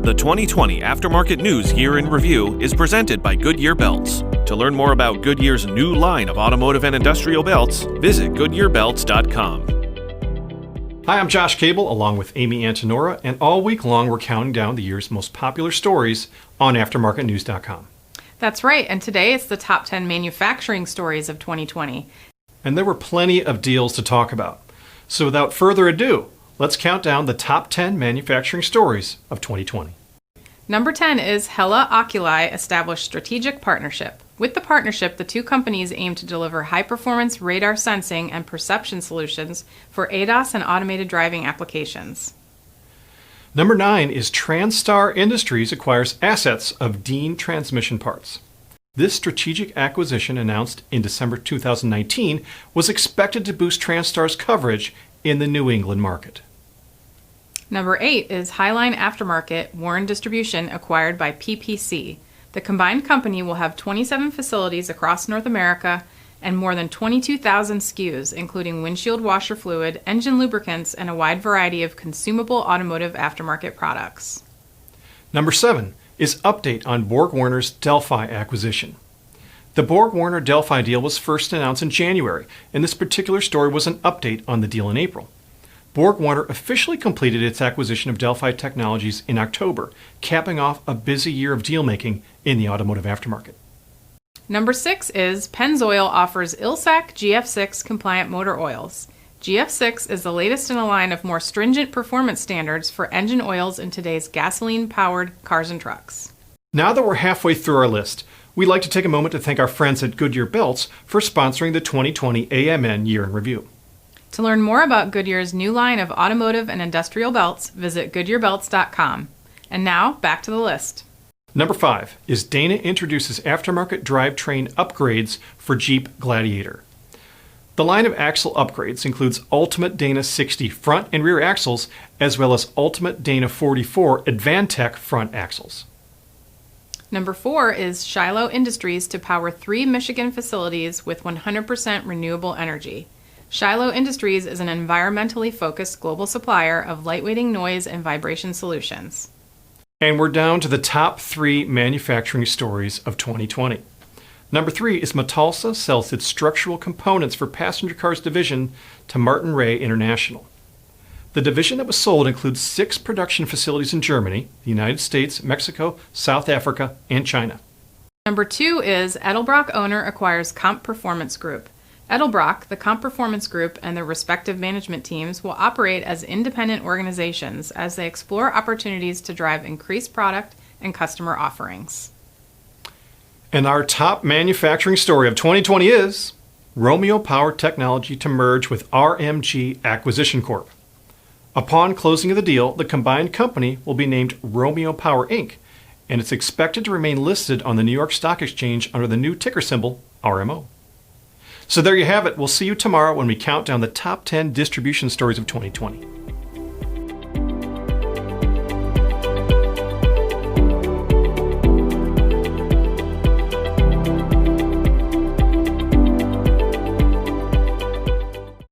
The 2020 Aftermarket News Year in Review is presented by Goodyear Belts. To learn more about Goodyear's new line of automotive and industrial belts, visit GoodyearBelts.com. Hi, I'm Josh Cable along with Amy Antonora, and all week long we're counting down the year's most popular stories on aftermarketnews.com. That's right, and today it's the top 10 manufacturing stories of 2020. And there were plenty of deals to talk about. So without further ado, let's count down the top 10 manufacturing stories of 2020. Number 10 is Hella Oculi established strategic partnership. With the partnership, the two companies aim to deliver high-performance radar sensing and perception solutions for ADAS and automated driving applications. Number 9 is Transtar Industries acquires assets of Dean Transmission Parts. This strategic acquisition, announced in December 2019, was expected to boost Transtar's coverage in the New England market. Number 8 is Highline Aftermarket Warren Distribution acquired by PPC. The combined company will have 27 facilities across North America and more than 22,000 SKUs, including windshield washer fluid, engine lubricants, and a wide variety of consumable automotive aftermarket products. Number 7 is update on BorgWarner's Delphi acquisition. The BorgWarner Delphi deal was first announced in January, and this particular story was an update on the deal in April. BorgWarner officially completed its acquisition of Delphi Technologies in October, capping off a busy year of deal-making in the automotive aftermarket. Number 6 is Pennzoil offers ILSAC GF6 compliant motor oils. GF6 is the latest in a line of more stringent performance standards for engine oils in today's gasoline-powered cars and trucks. Now that we're halfway through our list, we'd like to take a moment to thank our friends at Goodyear Belts for sponsoring the 2020 AMN Year in Review. To learn more about Goodyear's new line of automotive and industrial belts, visit GoodyearBelts.com. And now, back to the list. Number 5 is Dana introduces aftermarket drivetrain upgrades for Jeep Gladiator. The line of axle upgrades includes Ultimate Dana 60 front and rear axles, as well as Ultimate Dana 44 Advantech front axles. Number 4 is Shiloh Industries to power 3 Michigan facilities with 100% renewable energy. Shiloh Industries is an environmentally focused global supplier of lightweighting noise and vibration solutions. And we're down to the top 3 manufacturing stories of 2020. Number 3 is Metalsa sells its structural components for passenger cars division to Martin Ray International. The division that was sold includes 6 production facilities in Germany, the United States, Mexico, South Africa, and China. Number 2 is Edelbrock owner acquires Comp Performance Group. Edelbrock, the Comp Performance Group, and their respective management teams will operate as independent organizations as they explore opportunities to drive increased product and customer offerings. And our top manufacturing story of 2020 is Romeo Power Technology to merge with RMG Acquisition Corp. Upon closing of the deal, the combined company will be named Romeo Power Inc., and it's expected to remain listed on the New York Stock Exchange under the new ticker symbol RMO. So there you have it. We'll see you tomorrow when we count down the top 10 distribution stories of 2020.